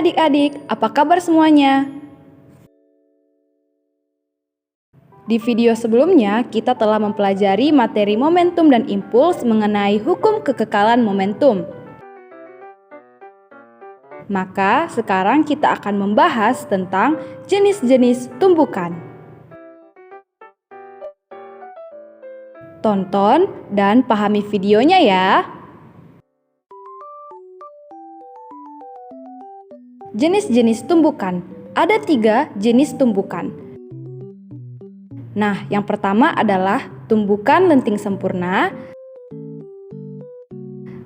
adik-adik, apa kabar semuanya? Di video sebelumnya, kita telah mempelajari materi momentum dan impuls mengenai hukum kekekalan momentum. Maka, sekarang kita akan membahas tentang jenis-jenis tumbukan. Tonton dan pahami videonya ya. Jenis-jenis tumbukan. Ada 3 jenis tumbukan. Nah, yang pertama adalah tumbukan lenting sempurna,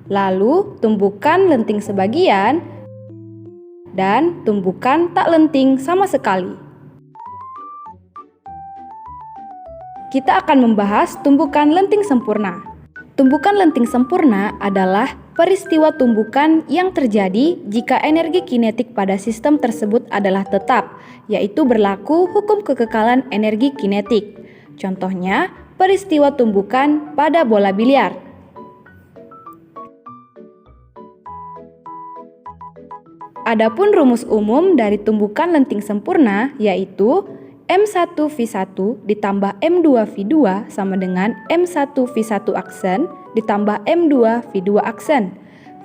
lalu tumbukan lenting sebagian, dan tumbukan tak lenting sama sekali. Kita akan membahas tumbukan lenting sempurna. Tumbukan lenting sempurna adalah peristiwa tumbukan yang terjadi jika energi kinetik pada sistem tersebut adalah tetap, yaitu berlaku hukum kekekalan energi kinetik. Contohnya, peristiwa tumbukan pada bola biliar. Adapun rumus umum dari tumbukan lenting sempurna yaitu M1V1 ditambah M2V2 sama dengan M1V1 aksen ditambah M2V2 aksen.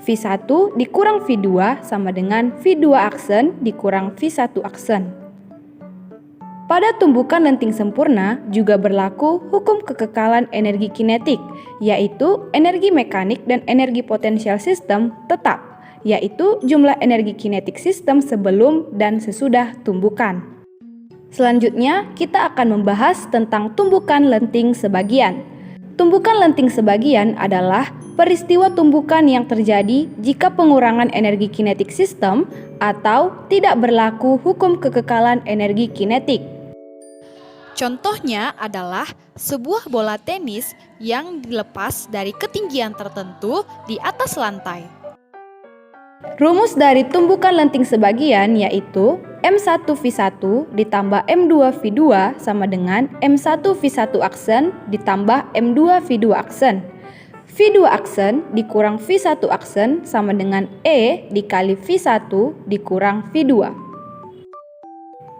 V1 dikurang V2 sama dengan V2 aksen dikurang V1 aksen. Pada tumbukan lenting sempurna juga berlaku hukum kekekalan energi kinetik, yaitu energi mekanik dan energi potensial sistem tetap, yaitu jumlah energi kinetik sistem sebelum dan sesudah tumbukan. Selanjutnya, kita akan membahas tentang tumbukan lenting sebagian. Tumbukan lenting sebagian adalah peristiwa tumbukan yang terjadi jika pengurangan energi kinetik sistem atau tidak berlaku hukum kekekalan energi kinetik. Contohnya adalah sebuah bola tenis yang dilepas dari ketinggian tertentu di atas lantai. Rumus dari tumbukan lenting sebagian yaitu M1V1 ditambah M2V2 sama dengan M1V1 aksen ditambah M2V2 aksen. V2 aksen dikurang V1 aksen sama dengan E dikali V1 dikurang V2.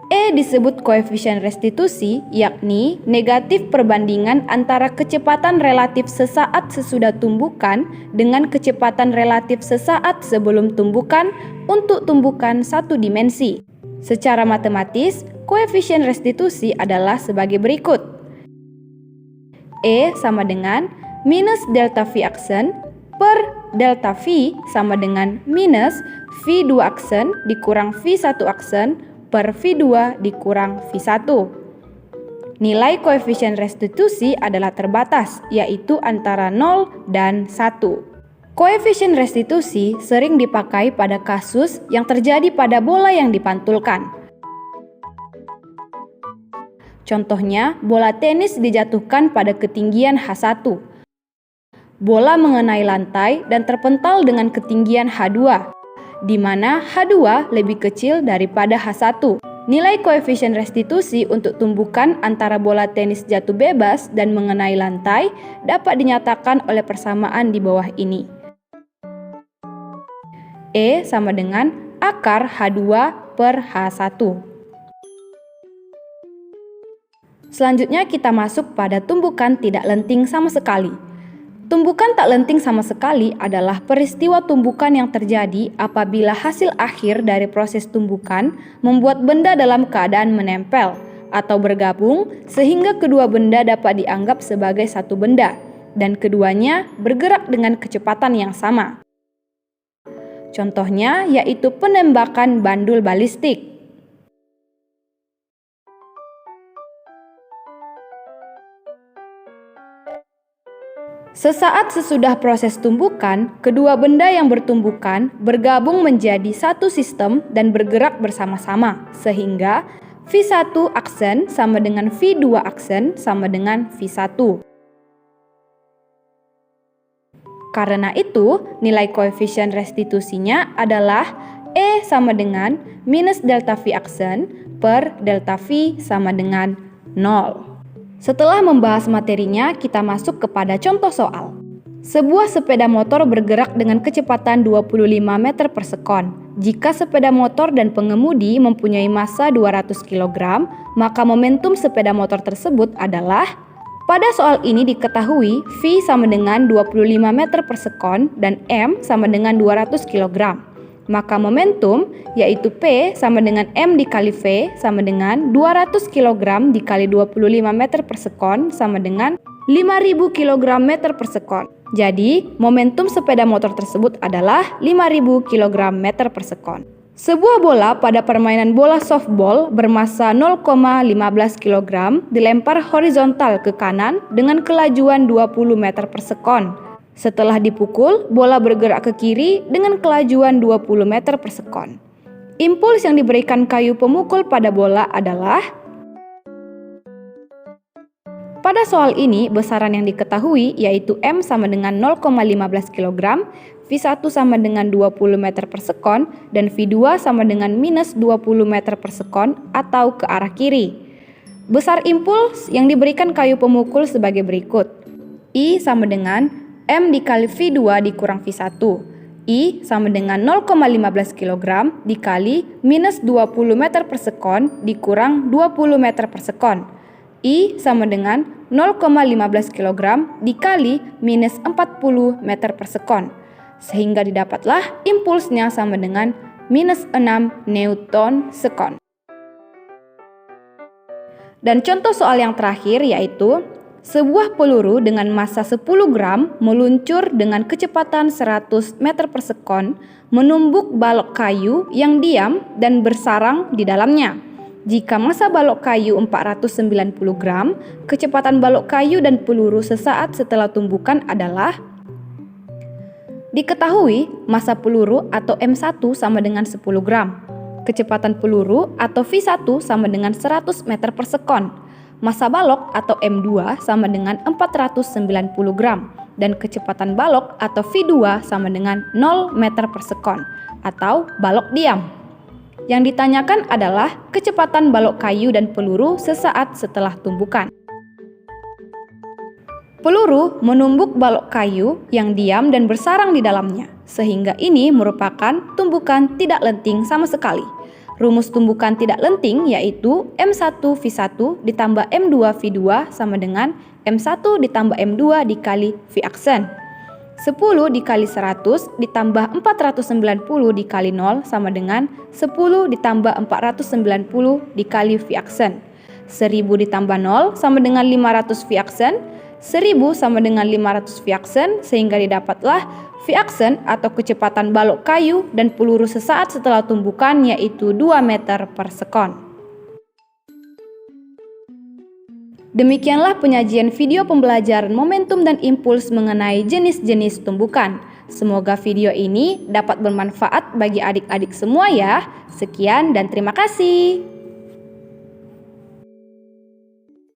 E disebut koefisien restitusi, yakni negatif perbandingan antara kecepatan relatif sesaat sesudah tumbukan dengan kecepatan relatif sesaat sebelum tumbukan untuk tumbukan satu dimensi. Secara matematis, koefisien restitusi adalah sebagai berikut. E sama dengan minus delta V aksen per delta V sama dengan minus V2 aksen dikurang V1 aksen per V2 dikurang V1. Nilai koefisien restitusi adalah terbatas, yaitu antara 0 dan 1. Koefisien restitusi sering dipakai pada kasus yang terjadi pada bola yang dipantulkan. Contohnya, bola tenis dijatuhkan pada ketinggian H1. Bola mengenai lantai dan terpental dengan ketinggian H2. Di mana H2 lebih kecil daripada H1. Nilai koefisien restitusi untuk tumbukan antara bola tenis jatuh bebas dan mengenai lantai dapat dinyatakan oleh persamaan di bawah ini. E sama dengan akar H2 per H1. Selanjutnya kita masuk pada tumbukan tidak lenting sama sekali. Tumbukan tak lenting sama sekali adalah peristiwa tumbukan yang terjadi apabila hasil akhir dari proses tumbukan membuat benda dalam keadaan menempel atau bergabung sehingga kedua benda dapat dianggap sebagai satu benda dan keduanya bergerak dengan kecepatan yang sama. Contohnya yaitu penembakan bandul balistik. Sesaat sesudah proses tumbukan, kedua benda yang bertumbukan bergabung menjadi satu sistem dan bergerak bersama-sama, sehingga V1 aksen sama dengan V2 aksen sama dengan V1. Karena itu, nilai koefisien restitusinya adalah E sama dengan minus delta V aksen per delta V sama dengan 0. Setelah membahas materinya, kita masuk kepada contoh soal. Sebuah sepeda motor bergerak dengan kecepatan 25 meter per sekon. Jika sepeda motor dan pengemudi mempunyai massa 200 kg, maka momentum sepeda motor tersebut adalah. Pada soal ini diketahui V sama dengan 25 meter per sekon dan M sama dengan 200 kg. Maka momentum yaitu P sama dengan M dikali V sama dengan 200 kg dikali 25 meter per sekon sama dengan 5000 kg meter per sekon. Jadi momentum sepeda motor tersebut adalah 5000 kg meter per sekon. Sebuah bola pada permainan bola softball bermassa 0,15 kg dilempar horizontal ke kanan dengan kelajuan 20 meter per sekon. Setelah dipukul, bola bergerak ke kiri dengan kelajuan 20 meter per sekon. Impuls yang diberikan kayu pemukul pada bola adalah. Pada soal ini, besaran yang diketahui yaitu M sama dengan 0,15 kg, V1 sama dengan 20 meter per sekon, dan V2 sama dengan minus 20 meter per sekon atau ke arah kiri. Besar impuls yang diberikan kayu pemukul sebagai berikut. I sama dengan M dikali V2 dikurang V1. I sama dengan 0,15 kg dikali minus 20 meter per sekon dikurang 20 meter per sekon. I sama dengan 0,15 kg dikali minus 40 meter per sekon. Sehingga didapatlah impulsnya sama dengan minus 6 Newton sekon. Dan contoh soal yang terakhir yaitu sebuah peluru dengan massa 10 gram meluncur dengan kecepatan 100 meter per sekon menumbuk balok kayu yang diam dan bersarang di dalamnya. Jika massa balok kayu 490 gram, kecepatan balok kayu dan peluru sesaat setelah tumbukan adalah. Diketahui massa peluru atau M1 sama dengan 10 gram. Kecepatan peluru atau V1 sama dengan 100 meter per sekon. Massa balok atau M2 sama dengan 490 gram. Dan kecepatan balok atau V2 sama dengan 0 meter per sekon atau balok diam. Yang ditanyakan adalah kecepatan balok kayu dan peluru sesaat setelah tumbukan. Peluru menumbuk balok kayu yang diam dan bersarang di dalamnya, sehingga ini merupakan tumbukan tidak lenting sama sekali. Rumus tumbukan tidak lenting yaitu M1V1 ditambah M2V2 sama dengan M1 ditambah M2 dikali V aksen. 10 dikali 100 ditambah 490 dikali 0 sama dengan 10 ditambah 490 dikali V aksen. 1000 ditambah 0 sama dengan 500 V aksen. 1000 sama dengan 500 V aksen sehingga didapatlah V aksen atau kecepatan balok kayu dan peluru sesaat setelah tumbukan yaitu 2 meter per sekon. Demikianlah penyajian video pembelajaran momentum dan impuls mengenai jenis-jenis tumbukan. Semoga video ini dapat bermanfaat bagi adik-adik semua ya. Sekian dan terima kasih.